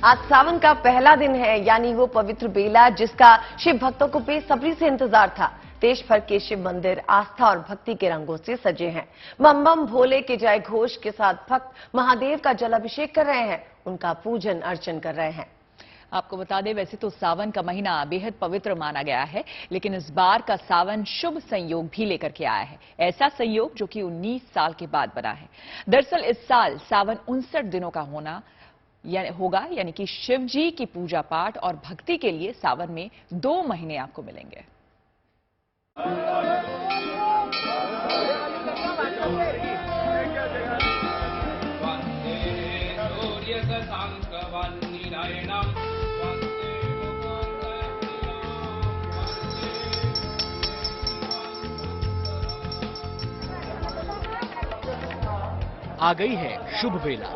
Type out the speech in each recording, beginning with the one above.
आज सावन का पहला दिन है, यानी वो पवित्र बेला जिसका शिव भक्तों को बेसब्री से इंतजार था। देश भर के शिव मंदिर आस्था और भक्ति के रंगों से सजे हैं। बम बम भोले के जय घोष के साथ भक्त महादेव का जलाभिषेक कर रहे हैं, उनका पूजन अर्चन कर रहे हैं। आपको बता दें, वैसे तो सावन का महीना बेहद पवित्र माना गया है, लेकिन इस बार का सावन शुभ संयोग भी लेकर के आया है। ऐसा संयोग जो कि 19 साल के बाद बना है। दरअसल इस साल सावन 59 दिनों का होगा, यानी कि शिव जी की पूजा पाठ और भक्ति के लिए सावन में 2 महीने आपको मिलेंगे। आ गई है शुभ बेला,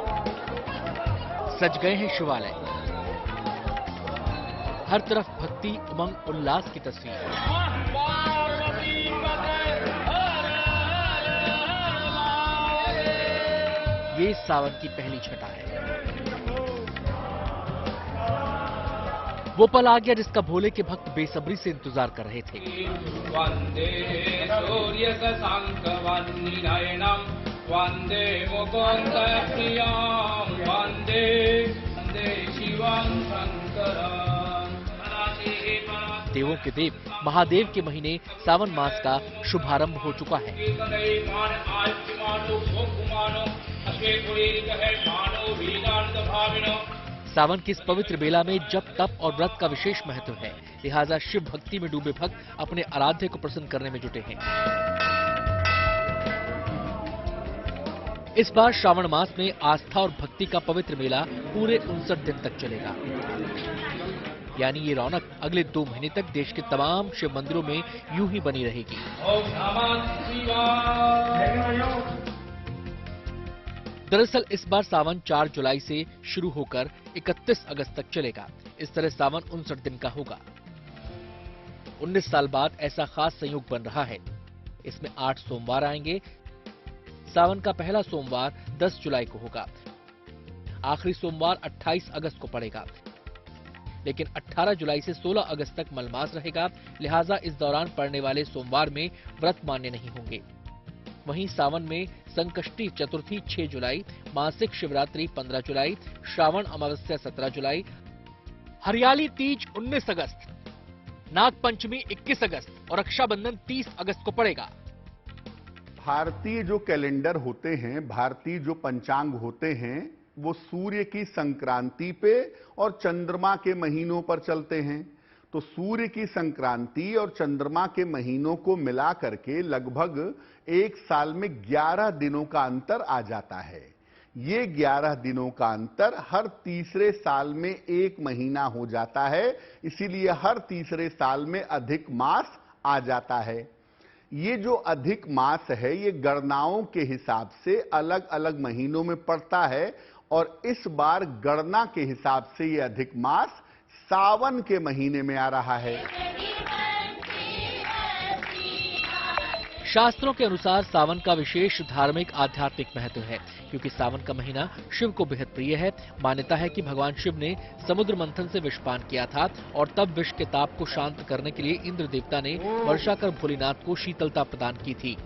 सज गए हैं शिवालय, हर तरफ भक्ति उमंग उल्लास की तस्वीर। ये सावन की पहली छठा है। वो पल आ गया जिसका भोले के भक्त बेसब्री से इंतजार कर रहे थे। वंदे सूर्य शशांकवन्निनयनम् वंदे मुकुंद प्रियम् वंदे शिवं शंकरम्। देवों के देव महादेव के महीने सावन मास का शुभारंभ हो चुका है। सावन की इस पवित्र बेला में जप तप और व्रत का विशेष महत्व है, लिहाजा शिव भक्ति में डूबे भक्त अपने आराध्य को प्रसन्न करने में जुटे हैं। इस बार श्रावण मास में आस्था और भक्ति का पवित्र मेला पूरे 59 दिन तक चलेगा, यानी ये रौनक अगले 2 महीने तक देश के तमाम शिव मंदिरों में यूं ही बनी रहेगी। दरअसल इस बार सावन 4 जुलाई से शुरू होकर 31 अगस्त तक चलेगा। इस तरह सावन 59 दिन का होगा। 19 साल बाद ऐसा खास संयोग बन रहा है। इसमें 8 सोमवार आएंगे। सावन का पहला सोमवार 10 जुलाई को होगा। आखिरी सोमवार 28 अगस्त को पड़ेगा, लेकिन 18 जुलाई से 16 अगस्त तक मलमास रहेगा, लिहाजा इस दौरान पड़ने वाले सोमवार में व्रत मान्य नहीं होंगे। वहीं सावन में संकष्टी चतुर्थी 6 जुलाई, मासिक शिवरात्रि 15 जुलाई, श्रावण अमावस्या 17 जुलाई, हरियाली तीज 19 अगस्त, नाग पंचमी 21 अगस्त और रक्षाबंधन 30 अगस्त को पड़ेगा। भारतीय जो कैलेंडर होते हैं, भारतीय जो पंचांग होते हैं, वो सूर्य की संक्रांति पे और चंद्रमा के महीनों पर चलते हैं। तो सूर्य की संक्रांति और चंद्रमा के महीनों को मिला करके लगभग 1 साल में 11 दिनों का अंतर आ जाता है। ये 11 दिनों का अंतर हर तीसरे साल में 1 महीना हो जाता है, इसीलिए हर तीसरे साल में अधिक मास आ जाता है। ये जो अधिक मास है, ये गणनाओं के हिसाब से अलग अलग महीनों में पड़ता है, और इस बार गणना के हिसाब से ये अधिक मास सावन के महीने में आ रहा है। शास्त्रों के अनुसार सावन का विशेष धार्मिक आध्यात्मिक महत्व है, क्योंकि सावन का महीना शिव को बेहद प्रिय है। मान्यता है कि भगवान शिव ने समुद्र मंथन से विषपान किया था और तब विष के ताप को शांत करने के लिए इंद्र देवता ने वर्षा कर भोलेनाथ को शीतलता प्रदान की थी।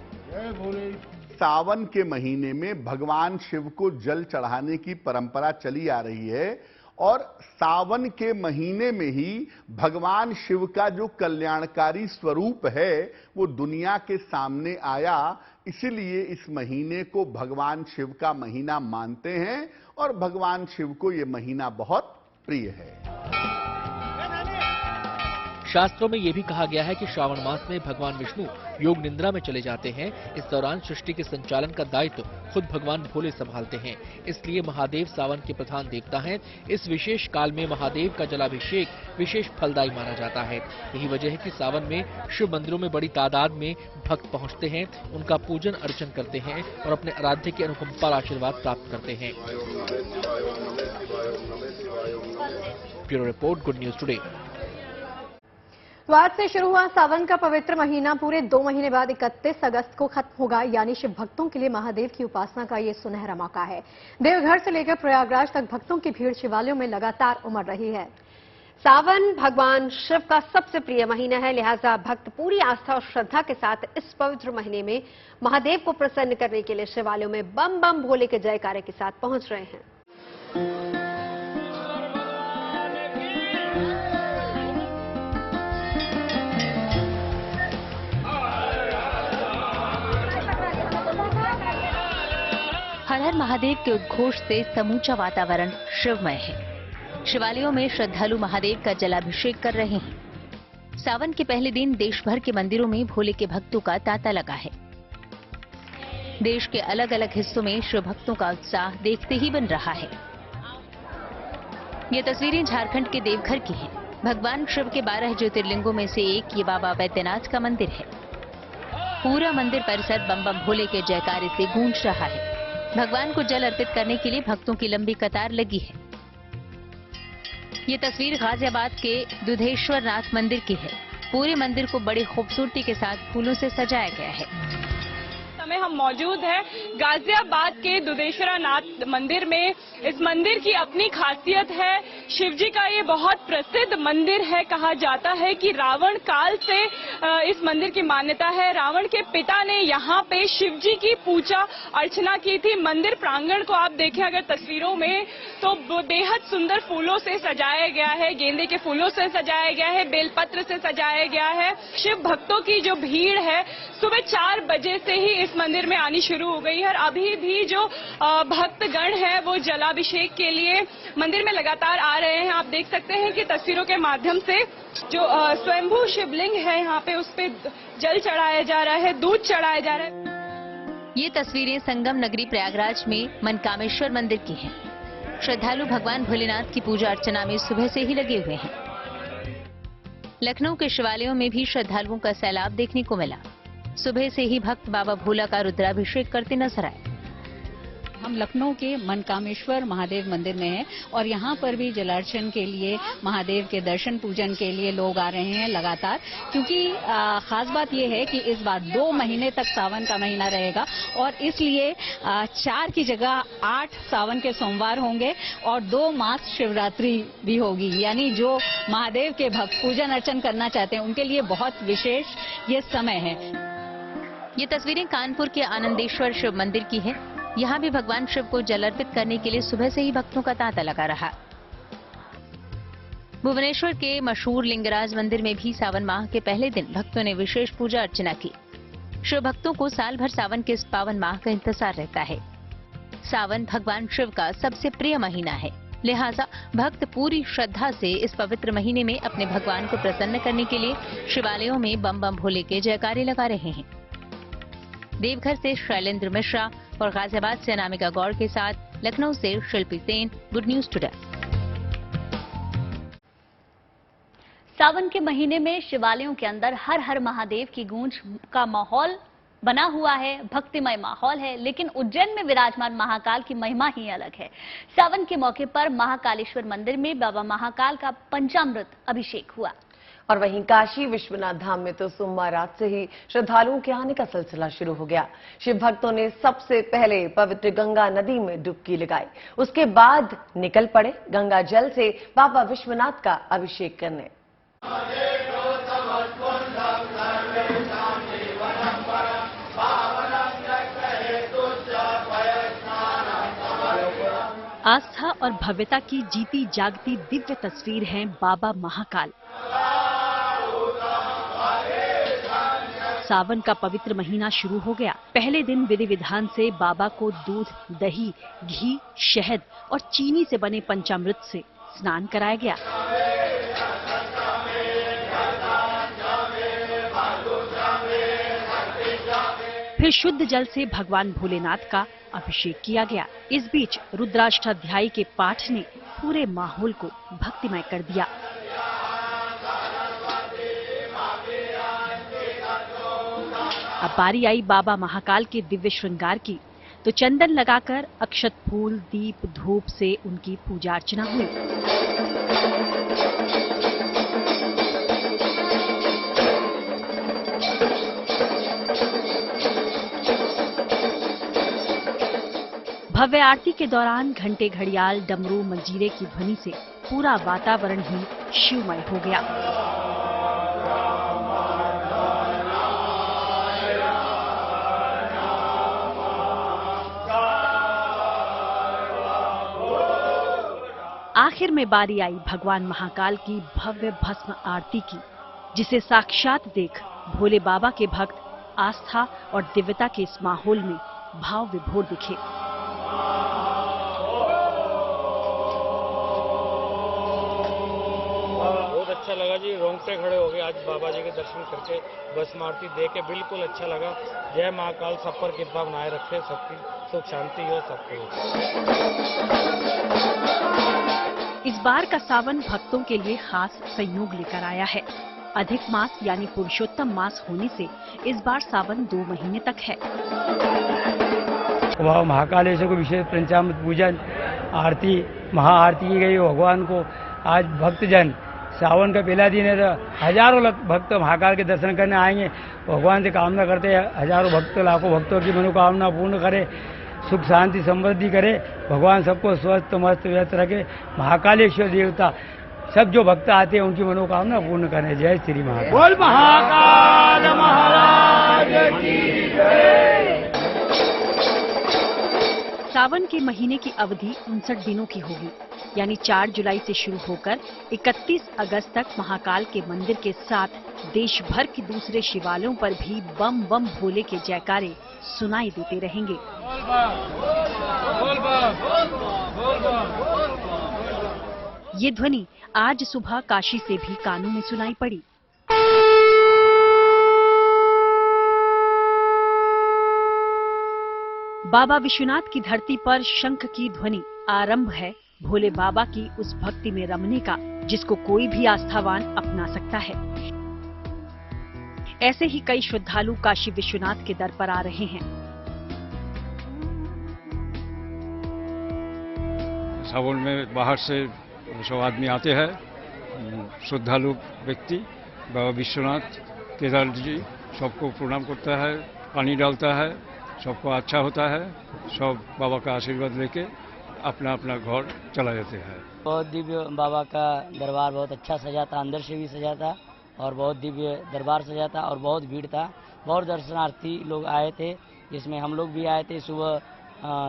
सावन के महीने में भगवान शिव को जल चढ़ाने की परंपरा चली आ रही है, और सावन के महीने में ही भगवान शिव का जो कल्याणकारी स्वरूप है वो दुनिया के सामने आया। इसलिए इस महीने को भगवान शिव का महीना मानते हैं और भगवान शिव को ये महीना बहुत प्रिय है। शास्त्रों में यह भी कहा गया है कि श्रावण मास में भगवान विष्णु योग निद्रा में चले जाते हैं। इस दौरान सृष्टि के संचालन का दायित्व खुद भगवान भोले संभालते हैं, इसलिए महादेव सावन के प्रधान देवता हैं। इस विशेष काल में महादेव का जलाभिषेक विशेष फलदायी माना जाता है। यही वजह है कि सावन में शिव मंदिरों में बड़ी तादाद में भक्त पहुंचते हैं, उनका पूजन अर्चन करते हैं और अपने आराध्य के अनुकंपा और आशीर्वाद प्राप्त करते हैं। Bureau report, good news today. तो आज से शुरू हुआ सावन का पवित्र महीना पूरे 2 महीने बाद 31 अगस्त को खत्म होगा, यानी शिव भक्तों के लिए महादेव की उपासना का ये सुनहरा मौका है। देवघर से लेकर प्रयागराज तक भक्तों की भीड़ शिवालयों में लगातार उमड़ रही है। सावन भगवान शिव का सबसे प्रिय महीना है, लिहाजा भक्त पूरी आस्था और श्रद्धा के साथ इस पवित्र महीने में महादेव को प्रसन्न करने के लिए शिवालयों में बम बम भोले के जयकारे के साथ पहुंच रहे हैं। हर हर महादेव के उद्घोष से समूचा वातावरण शिवमय है। शिवालयों में श्रद्धालु महादेव का जलाभिषेक कर रहे हैं। सावन के पहले दिन देश भर के मंदिरों में भोले के भक्तों का तांता लगा है। देश के अलग अलग हिस्सों में शिव भक्तों का उत्साह देखते ही बन रहा है। ये तस्वीरें झारखंड के देवघर की हैं। भगवान शिव के 12 ज्योतिर्लिंगों में से एक ये बाबा बैद्यनाथ का मंदिर है। पूरा मंदिर परिसर बम बम भोले के जयकारे से गूंज रहा है। भगवान को जल अर्पित करने के लिए भक्तों की लंबी कतार लगी है। ये तस्वीर गाजियाबाद के दुधेश्वर नाथ मंदिर की है। पूरे मंदिर को बड़ी खूबसूरती के साथ फूलों से सजाया गया है। समय हम मौजूद हैं गाजियाबाद के दुधेश्वर नाथ मंदिर में। इस मंदिर की अपनी खासियत है। शिवजी का ये बहुत प्रसिद्ध मंदिर है। कहा जाता है कि रावण काल से इस मंदिर की मान्यता है। रावण के पिता ने यहाँ पे शिवजी की पूजा अर्चना की थी। मंदिर प्रांगण को आप देखें अगर तस्वीरों में तो बेहद सुंदर फूलों से सजाया गया है। गेंदे के फूलों से सजाया गया है, बेलपत्र से सजाया गया है। शिव भक्तों की जो भीड़ है सुबह 4 बजे से ही इस मंदिर में आनी शुरू हो गई है और अभी भी जो भक्तगण है वो जलाभिषेक के लिए मंदिर में लगातार आ रहे हैं। आप देख सकते हैं कि तस्वीरों के माध्यम से जो स्वयंभू शिवलिंग है यहाँ पे उस पे जल चढ़ाया जा रहा है, दूध चढ़ाया जा रहा है। ये तस्वीरें संगम नगरी प्रयागराज में मनकामेश्वर मंदिर की हैं। श्रद्धालु भगवान भोलेनाथ की पूजा अर्चना में सुबह से ही लगे हुए हैं। लखनऊ के शिवालयों में भी श्रद्धालुओं का सैलाब देखने को मिला। सुबह से ही भक्त बाबा भोला का रुद्राभिषेक करते नजर आए। हम लखनऊ के मनकामेश्वर महादेव मंदिर में हैं और यहाँ पर भी जलार्चन के लिए महादेव के दर्शन पूजन के लिए लोग आ रहे हैं लगातार, क्योंकि खास बात यह है कि इस बार 2 महीने तक सावन का महीना रहेगा और इसलिए 4 की जगह 8 सावन के सोमवार होंगे और 2 मास शिवरात्रि भी होगी। यानी जो महादेव के भक्त पूजन अर्चन करना चाहते हैं उनके लिए बहुत विशेष ये समय है। ये तस्वीरें कानपुर के आनंदेश्वर शिव मंदिर की है। यहाँ भी भगवान शिव को जल अर्पित करने के लिए सुबह से ही भक्तों का तांता लगा रहा। भुवनेश्वर के मशहूर लिंगराज मंदिर में भी सावन माह के पहले दिन भक्तों ने विशेष पूजा अर्चना की। शिव भक्तों को साल भर सावन के इस पावन माह का इंतजार रहता है। सावन भगवान शिव का सबसे प्रिय महीना है, लिहाजा भक्त पूरी श्रद्धा से इस पवित्र महीने में अपने भगवान को प्रसन्न करने के लिए शिवालयों में बम बम भोले के जयकारे लगा रहे हैं। देवघर से शैलेंद्र मिश्रा और गाजियाबाद से अनामिका गौड़ के साथ लखनऊ से शिल्पी सेन, गुड न्यूज टुडे। सावन के महीने में शिवालयों के अंदर हर हर महादेव की गूंज का माहौल बना हुआ है, भक्तिमय माहौल है। लेकिन उज्जैन में विराजमान महाकाल की महिमा ही अलग है। सावन के मौके पर महाकालेश्वर मंदिर में बाबा महाकाल का पंचामृत अभिषेक हुआ। और वहीं काशी विश्वनाथ धाम में तो सोमवार रात से ही श्रद्धालुओं के आने का सिलसिला शुरू हो गया। शिव भक्तों ने सबसे पहले पवित्र गंगा नदी में डुबकी लगाई, उसके बाद निकल पड़े गंगा जल से बाबा विश्वनाथ का अभिषेक करने। आस्था और भव्यता की जीती जागती दिव्य तस्वीर है बाबा महाकाल। सावन का पवित्र महीना शुरू हो गया। पहले दिन विधि विधान से बाबा को दूध, दही, घी, शहद और चीनी से बने पंचामृत से स्नान कराया गया। फिर शुद्ध जल से भगवान भोलेनाथ का अभिषेक किया गया। इस बीच रुद्राष्टाध्यायी के पाठ ने पूरे माहौल को भक्तिमय कर दिया। अब बारी आई बाबा महाकाल के दिव्य श्रृंगार की, तो चंदन लगाकर अक्षत फूल, दीप, धूप से उनकी पूजा अर्चना हुई। भव्य आरती के दौरान घंटे, घड़ियाल, डमरू, मंजीरे की ध्वनि से पूरा वातावरण ही शिवमय हो गया। आखिर में बारी आई भगवान महाकाल की भव्य भस्म आरती की, जिसे साक्षात देख भोले बाबा के भक्त आस्था और दिव्यता के इस माहौल में भाव विभोर दिखे। बहुत अच्छा लगा जी, रोंगटे खड़े हो गए आज बाबा जी के दर्शन करके, भस्म आरती देख के बिल्कुल अच्छा लगा। जय महाकाल सब पर कृपा बनाए रखे, सबकी सुख शांति हो सबको। इस बार का सावन भक्तों के लिए खास संयोग लेकर आया है। अधिक मास यानी पुरुषोत्तम मास होने से इस बार सावन 2 महीने तक है। वह महाकालेश्वर को विशेष पंचामृत पूजन आरती महाआरती की गई भगवान को। आज भक्तजन सावन का पहला दिन है, तो हजारों भक्त महाकाल के दर्शन करने आएंगे। भगवान से कामना करते हैं हजारों भक्त, लाखों भक्तों की मनोकामना पूर्ण करे, सुख शांति समृद्धि करे, भगवान सबको स्वस्थ मस्त व्यस्त रखे। महाकालेश्वर देवता सब जो भक्त आते हैं उनकी मनोकामना पूर्ण करें। जय श्री महाकाल। बोल महाकाल महाराज की जय। सावन के महीने की अवधि 59 दिनों की होगी, यानी 4 जुलाई से शुरू होकर 31 अगस्त तक महाकाल के मंदिर के साथ देश भर के दूसरे शिवालयों पर भी बम बम भोले के जयकारे सुनाई देते रहेंगे। ये ध्वनि आज सुबह काशी से भी कानों में सुनाई पड़ी। बाबा विश्वनाथ की धरती पर शंख की ध्वनि आरंभ है भोले बाबा की उस भक्ति में रमने का, जिसको कोई भी आस्थावान अपना सकता है। ऐसे ही कई श्रद्धालु काशी विश्वनाथ के दर पर आ रहे हैं। सावन में बाहर से सब आदमी आते हैं, श्रद्धालु व्यक्ति बाबा विश्वनाथ केदार जी सबको प्रणाम करता है, पानी डालता है, सबको अच्छा होता है, सब बाबा का आशीर्वाद लेके अपना अपना घर चला जाते हैं। बहुत दिव्य बाबा का दरबार बहुत अच्छा सजा था, अंदर से भी सजा था और बहुत दिव्य दरबार सजा था और बहुत भीड़ था। बहुत दर्शनार्थी लोग आए थे, जिसमें हम लोग भी आए थे। सुबह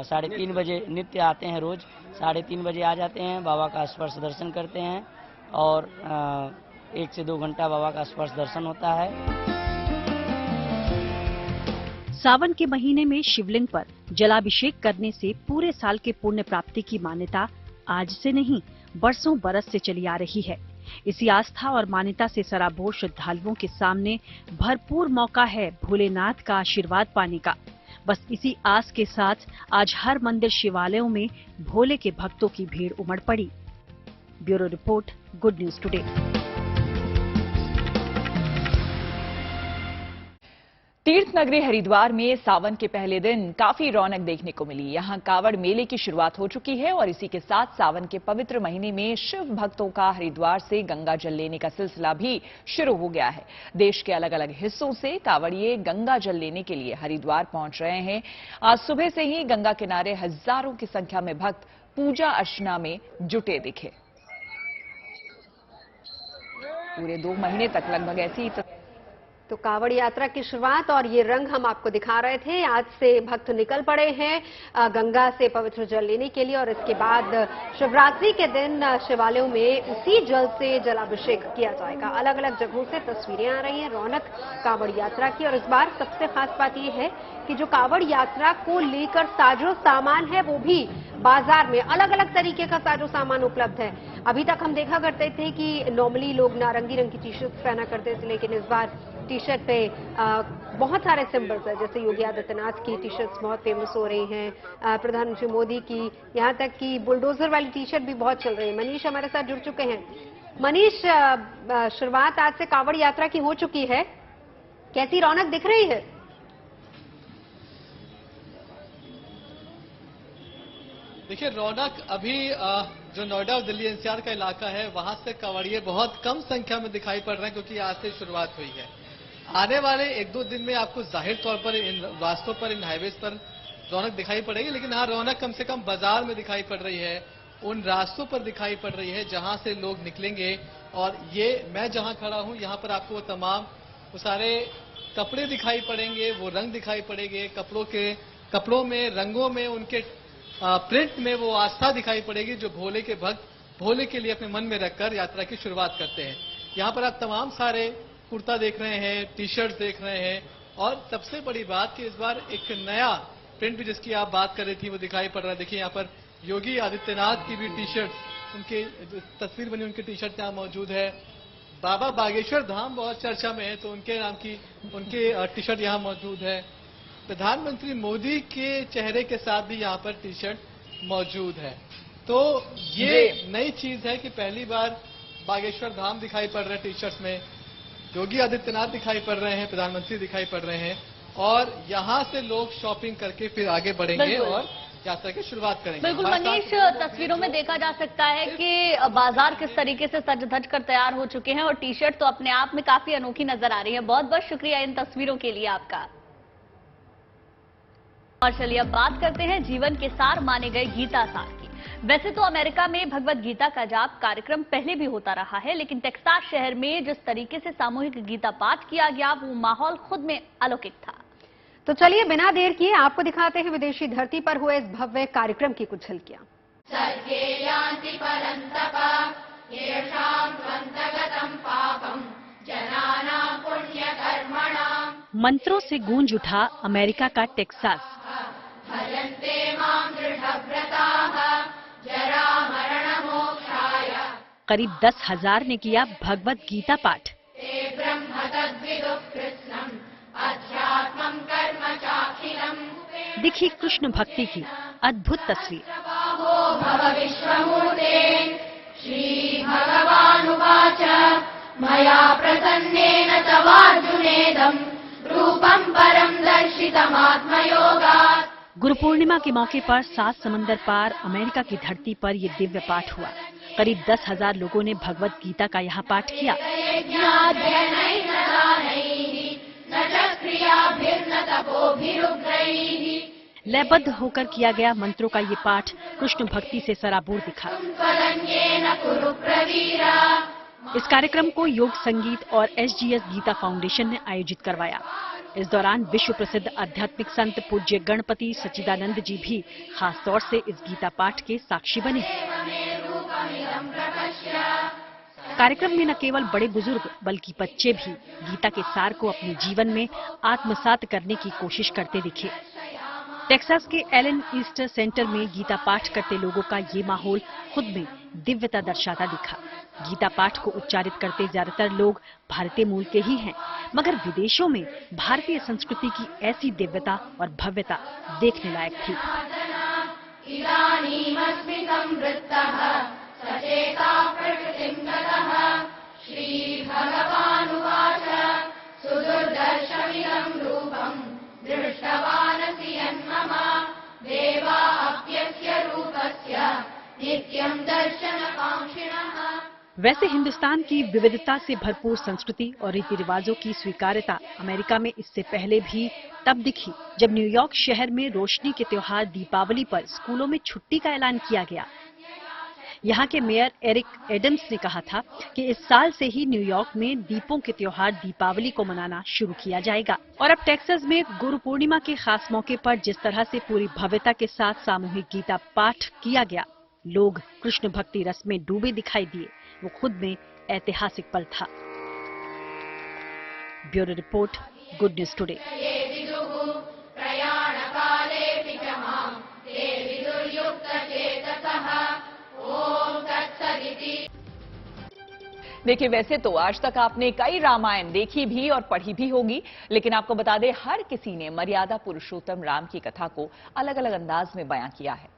3:30 बजे नित्य आते हैं, रोज 3:30 बजे आ जाते हैं, बाबा का स्पर्श दर्शन करते हैं और 1 से 2 घंटा बाबा का स्पर्श दर्शन होता है। सावन के महीने में शिवलिंग पर जलाभिषेक करने से पूरे साल के पुण्य प्राप्ति की मान्यता आज से नहीं बरसों बरस से चली आ रही है। इसी आस्था और मान्यता से सराबोर श्रद्धालुओं के सामने भरपूर मौका है भोलेनाथ का आशीर्वाद पाने का। बस इसी आस के साथ आज हर मंदिर शिवालयों में भोले के भक्तों की भीड़ उमड़ पड़ी। Bureau report, good news today. तीर्थ नगरी हरिद्वार में सावन के पहले दिन काफी रौनक देखने को मिली। यहां कावड़ मेले की शुरुआत हो चुकी है और इसी के साथ सावन के पवित्र महीने में शिव भक्तों का हरिद्वार से गंगा जल लेने का सिलसिला भी शुरू हो गया है। देश के अलग अलग हिस्सों से कावड़िए गंगा जल लेने के लिए हरिद्वार पहुंच रहे हैं। आज सुबह से ही गंगा किनारे हजारों की संख्या में भक्त पूजा अर्चना में जुटे दिखे। पूरे 2 महीने तक लगभग ऐसी तो कावड़ यात्रा की शुरुआत और ये रंग हम आपको दिखा रहे थे। आज से भक्त निकल पड़े हैं गंगा से पवित्र जल लेने के लिए और इसके बाद शिवरात्रि के दिन शिवालयों में उसी जल से जलाभिषेक किया जाएगा। अलग अलग जगहों से तस्वीरें आ रही हैं रौनक कावड़ यात्रा की। और इस बार सबसे खास बात यह है कि जो कावड़ यात्रा को लेकर साजो सामान है वो भी बाजार में अलग अलग तरीके का साजो सामान उपलब्ध है। अभी तक हम देखा करते थे कि नॉर्मली लोग नारंगी रंग की टी शर्ट पहना करते थे, लेकिन इस बार टी शर्ट पे बहुत सारे सिंबल्स है। जैसे योगी आदित्यनाथ की टी शर्ट्स बहुत फेमस हो रही हैं, प्रधानमंत्री मोदी की, यहाँ तक कि बुलडोजर वाली टी शर्ट भी बहुत चल रही है। मनीष हमारे साथ जुड़ चुके हैं। मनीष, शुरुआत आज से कावड़ यात्रा की हो चुकी है, कैसी रौनक दिख रही है? देखिए, रौनक अभी जो नोएडा और दिल्ली एनसीआर का इलाका है वहां से कांवड़िए बहुत कम संख्या में दिखाई पड़ रहे हैं, क्योंकि आज से शुरुआत हुई है। आने वाले 1-2 दिन में आपको जाहिर तौर पर इन रास्तों पर, इन हाईवेज पर रौनक दिखाई पड़ेगी, लेकिन हाँ रौनक कम से कम बाजार में दिखाई पड़ रही है, उन रास्तों पर दिखाई पड़ रही है जहां से लोग निकलेंगे। और ये मैं जहां खड़ा हूं यहां पर आपको वो सारे कपड़े दिखाई पड़ेंगे, वो रंग दिखाई पड़ेंगे, कपड़ों में, रंगों में, उनके प्रिंट में वो आस्था दिखाई पड़ेगी जो भोले के भक्त भोले के लिए अपने मन में रखकर यात्रा की शुरुआत करते हैं। यहाँ पर आप तमाम सारे कुर्ता देख रहे हैं, टी शर्ट देख रहे हैं, और सबसे बड़ी बात कि इस बार एक नया प्रिंट भी जिसकी आप बात कर रही थी वो दिखाई पड़ रहा है। देखिए यहाँ पर योगी आदित्यनाथ की भी टी शर्ट, उनकी तस्वीर बनी उनकी टी शर्ट यहाँ मौजूद है। बाबा बागेश्वर धाम बहुत चर्चा में है तो उनके नाम की उनकी टी शर्ट यहाँ मौजूद है। प्रधानमंत्री मोदी के चेहरे के साथ भी यहाँ पर टी शर्ट मौजूद है। तो ये नई चीज है कि पहली बार बागेश्वर धाम दिखाई पड़ रहे हैं टी शर्ट में, योगी आदित्यनाथ दिखाई पड़ रहे हैं, प्रधानमंत्री दिखाई पड़ रहे हैं, और यहाँ से लोग शॉपिंग करके फिर आगे बढ़ेंगे और यात्रा की शुरुआत करेंगे। बिल्कुल मनीष, तस्वीरों में देखा जा सकता है कि बाजार किस तरीके से सज धज कर तैयार हो चुके हैं, और टी शर्ट तो अपने आप में काफी अनोखी नजर आ रही है। बहुत बहुत शुक्रिया इन तस्वीरों के लिए आपका। और चलिए अब बात करते हैं जीवन के सार माने गए गीता सार की। वैसे तो अमेरिका में भगवत गीता का जाप कार्यक्रम पहले भी होता रहा है, लेकिन टेक्सास शहर में जिस तरीके से सामूहिक गीता पाठ किया गया वो माहौल खुद में अलौकिक था। तो चलिए बिना देर किए आपको दिखाते हैं विदेशी धरती पर हुए इस भव्य कार्यक्रम की कुछ झलकियां। मंत्रों से गूंज उठा अमेरिका का टेक्सास। करीब 10,000 ने किया भगवत गीता पाठ। दिखी कृष्ण भक्ति की अद्भुत तस्वीर। मया प्रसन्नेन तवार्जुनेदं रूपं परं दर्शितमात्मयोगात्। गुरु पूर्णिमा के मौके पर 7 समंदर पार अमेरिका की धरती पर ये दिव्य पाठ हुआ। करीब 10,000 लोगों ने भगवत गीता का यहाँ पाठ किया। लयबद्ध होकर किया गया मंत्रों का ये पाठ कृष्ण भक्ति से सराबोर दिखा। इस कार्यक्रम को योग संगीत और SGS गीता फाउंडेशन ने आयोजित करवाया। इस दौरान विश्व प्रसिद्ध आध्यात्मिक संत पूज्य गणपति सच्चिदानंद जी भी खास तौर से इस गीता पाठ के साक्षी बने। कार्यक्रम में न केवल बड़े बुजुर्ग बल्कि बच्चे भी गीता के सार को अपने जीवन में आत्मसात करने की कोशिश करते दिखे। टेक्सास के एलन ईस्टर सेंटर में गीता पाठ करते लोगों का ये माहौल खुद में दिव्यता दर्शाता दिखा। गीता पाठ को उच्चारित करते ज्यादातर लोग भारतीय मूल के ही हैं, मगर विदेशों में भारतीय संस्कृति की ऐसी दिव्यता और भव्यता देखने लायक थी। वैसे हिंदुस्तान की विविधता से भरपूर संस्कृति और रीति रिवाजों की स्वीकार्यता अमेरिका में इससे पहले भी तब दिखी जब न्यूयॉर्क शहर में रोशनी के त्योहार दीपावली पर स्कूलों में छुट्टी का ऐलान किया गया। यहाँ के मेयर एरिक एडम्स ने कहा था कि इस साल से ही न्यूयॉर्क में दीपों के त्योहार दीपावली को मनाना शुरू किया जाएगा। और अब टेक्सास में गुरु पूर्णिमा के खास मौके पर जिस तरह से पूरी भव्यता के साथ सामूहिक गीता पाठ किया गया, लोग कृष्ण भक्ति रस में डूबे दिखाई दिए। वो खुद में ऐतिहासिक पल था। Bureau report, good news today. देखिए, वैसे तो आज तक आपने कई रामायण देखी भी और पढ़ी भी होगी, लेकिन आपको बता दें हर किसी ने मर्यादा पुरुषोत्तम राम की कथा को अलग अलग अंदाज में बयां किया है।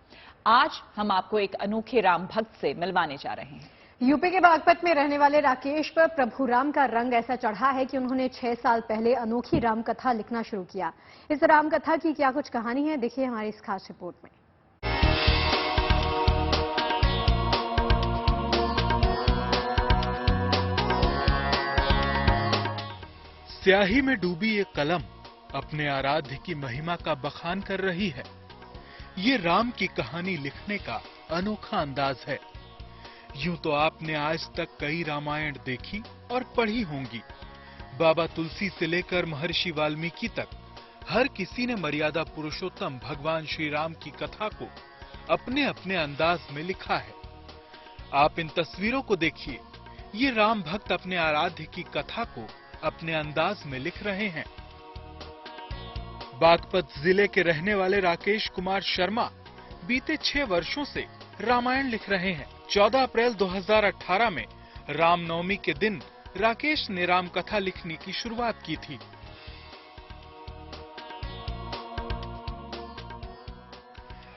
आज हम आपको एक अनोखे राम भक्त से मिलवाने जा रहे हैं। यूपी के बागपत में रहने वाले राकेश पर प्रभु राम का रंग ऐसा चढ़ा है कि उन्होंने 6 साल पहले अनोखी राम कथा लिखना शुरू किया। इस राम कथा की क्या कुछ कहानी है, देखिए हमारी इस खास रिपोर्ट में। स्याही में डूबी ये कलम अपने आराध्य की महिमा का बखान कर रही है। ये राम की कहानी लिखने का अनोखा अंदाज है। यूं तो आपने आज तक कई रामायण देखी और पढ़ी होंगी। बाबा तुलसी से लेकर महर्षि वाल्मीकि तक हर किसी ने मर्यादा पुरुषोत्तम भगवान श्री राम की कथा को अपने अपने अंदाज में लिखा है। आप इन तस्वीरों को देखिए, ये राम भक्त अपने आराध्य की कथा को अपने अंदाज में लिख रहे हैं। बागपत जिले के रहने वाले राकेश कुमार शर्मा बीते 6 वर्षों से रामायण लिख रहे हैं। 14 अप्रैल 2018 में रामनवमी के दिन राकेश ने राम कथा लिखने की शुरुआत की थी।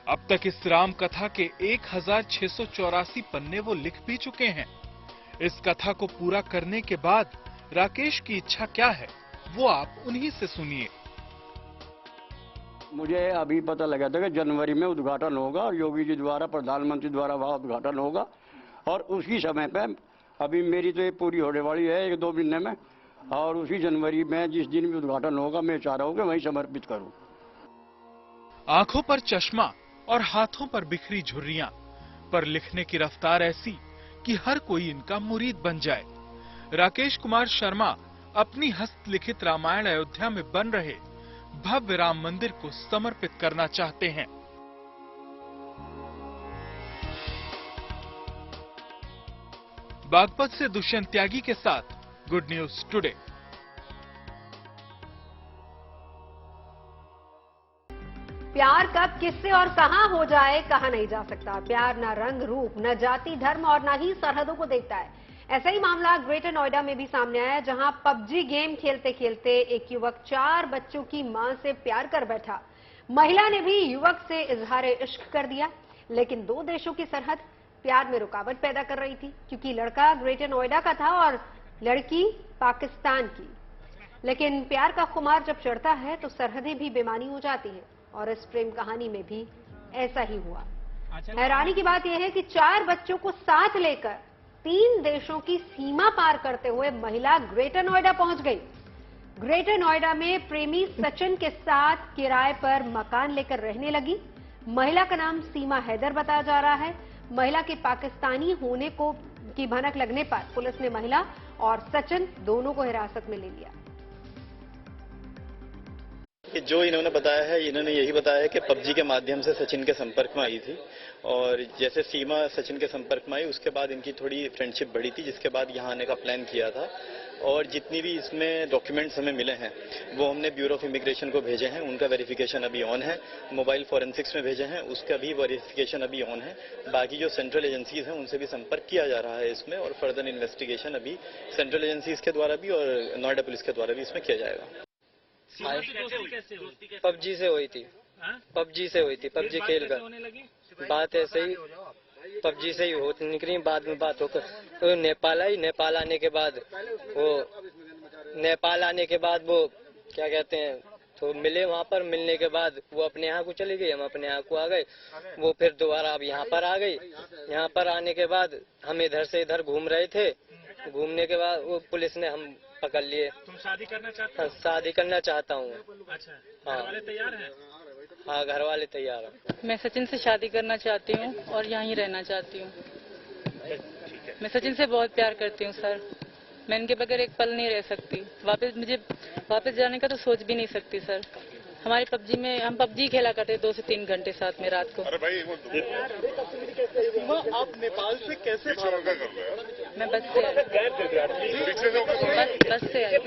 अब तक इस राम कथा के 1684 पन्ने वो लिख भी चुके हैं। इस कथा को पूरा करने के बाद राकेश की इच्छा क्या है, वो आप उन्हीं से सुनिए। मुझे अभी पता लगा था कि जनवरी में उद्घाटन होगा और योगी जी द्वारा, प्रधानमंत्री द्वारा वहाँ उद्घाटन होगा और उसी समय पे अभी मेरी तो ये पूरी होने वाली है 1-2 महीने में, और उसी जनवरी में जिस दिन भी उद्घाटन होगा मैं चाह रहा हूँ कि वहीं समर्पित करूँ। आंखों पर चश्मा और हाथों पर बिखरी झुर्रियां, पर लिखने की रफ्तार ऐसी कि हर कोई इनका मुरीद बन जाए। राकेश कुमार शर्मा अपनी हस्तलिखित रामायण अयोध्या में बन रहे भव्य राम मंदिर को समर्पित करना चाहते हैं। बागपत से दुष्यंत त्यागी के साथ गुड न्यूज टुडे। प्यार कब, किससे और कहां हो जाए कहा नहीं जा सकता। प्यार न रंग रूप, न जाति धर्म और न ही सरहदों को देखता है। ऐसा ही मामला ग्रेटर नोएडा में भी सामने आया, जहां पबजी गेम खेलते खेलते एक युवक 4 बच्चों की मां से प्यार कर बैठा। महिला ने भी युवक से इजहार इश्क कर दिया, लेकिन 2 देशों की सरहद प्यार में रुकावट पैदा कर रही थी, क्योंकि लड़का ग्रेटर नोएडा का था और लड़की पाकिस्तान की। लेकिन प्यार का खुमार जब चढ़ता है तो सरहदें भी बेमानी हो जाती है, और इस प्रेम कहानी में भी ऐसा ही हुआ। हैरानी की बात यह है कि 4 बच्चों को साथ लेकर 3 देशों की सीमा पार करते हुए महिला ग्रेटर नोएडा पहुंच गई। ग्रेटर नोएडा में प्रेमी सचिन के साथ किराए पर मकान लेकर रहने लगी। महिला का नाम सीमा हैदर बताया जा रहा है। महिला के पाकिस्तानी होने की भनक लगने पर पुलिस ने महिला और सचिन दोनों को हिरासत में ले लिया। जो इन्होंने बताया है, इन्होंने यही बताया है कि पबजी के माध्यम से सचिन के संपर्क में आई थी, और जैसे सीमा सचिन के संपर्क में आई उसके बाद इनकी थोड़ी फ्रेंडशिप बढ़ी थी, जिसके बाद यहाँ आने का प्लान किया था। और जितनी भी इसमें डॉक्यूमेंट्स हमें मिले हैं वो हमने ब्यूरो ऑफ इमिग्रेशन को भेजे हैं, उनका वेरिफिकेशन अभी ऑन है। मोबाइल फॉरेंसिक्स में भेजे हैं, उसका भी वेरिफिकेशन अभी ऑन है। बाकी जो सेंट्रल एजेंसीज हैं उनसे भी संपर्क किया जा रहा है इसमें, और फर्दर इन्वेस्टिगेशन अभी सेंट्रल एजेंसीज के द्वारा भी और नोएडा पुलिस के द्वारा भी इसमें किया जाएगा। पबजी से हुई थी, पबजी से हुई थी, पबजी खेल कर बात ऐसे ही पबजी से ही होती निकली। बाद में बात होकर तो नेपाल आई, नेपाल आने के बाद वो क्या कहते हैं तो मिले वहाँ पर। मिलने के बाद वो अपने यहाँ को चली गई, हम अपने यहाँ को आ गए। वो फिर दोबारा अब यहाँ पर आ गई। यहाँ पर आने के बाद हम इधर से इधर घूम रहे थे। घूमने के बाद वो पुलिस ने हम पकड़ लिए। तुम शादी करना चाहते हो? शादी करना चाहता हूँ। अच्छा, हाँ। घर वाले तैयार हैं? हाँ, घर वाले तैयार हैं। मैं सचिन से शादी करना चाहती हूँ और यहीं रहना चाहती हूँ। मैं सचिन से बहुत प्यार करती हूँ सर। मैं इनके बगैर एक पल नहीं रह सकती। मुझे वापस जाने का तो सोच भी नहीं सकती सर। हमारी पबजी में हम पबजी खेला करते 2 से 3 घंटे साथ में रात को। अरे भाई आप नेपाल से कैसे मैं बस से आई।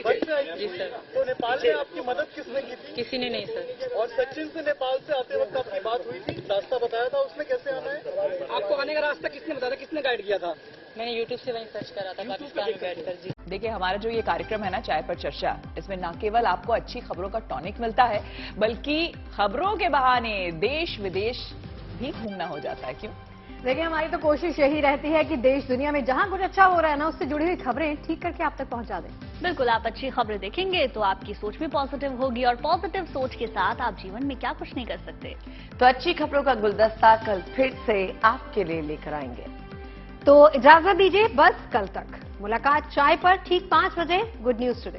जी सर। तो नेपाल में आपकी मदद किसने की थी? किसी ने नहीं सर। और सचिन से नेपाल से आते वक्त आपकी बात हुई थी? रास्ता बताया था उसने कैसे आना है? आपको आने का रास्ता किसने बताया, किसने गाइड किया था? मैंने यूट्यूब से वहीं सर्च करा था, पाकिस्तान में बैठकर। जी देखिए, हमारा जो ये कार्यक्रम है ना, चाय पर चर्चा, इसमें न केवल आपको अच्छी खबरों का टॉनिक मिलता है, बल्कि खबरों के बहाने देश विदेश भी घूमना हो जाता है। क्यों? देखिए, हमारी तो कोशिश यही रहती है कि देश दुनिया में जहां कुछ अच्छा हो रहा है ना, उससे जुड़ी हुई खबरें ठीक करके आप तक पहुंचा दें। बिल्कुल, आप अच्छी खबरें देखेंगे तो आपकी सोच भी पॉजिटिव होगी, और पॉजिटिव सोच के साथ आप जीवन में क्या कुछ नहीं कर सकते। तो अच्छी खबरों का गुलदस्ता कल फिर से आपके लिए लेकर आएंगे। तो इजाजत दीजिए, बस कल तक। मुलाकात चाय पर ठीक 5 बजे गुड न्यूज टुडे।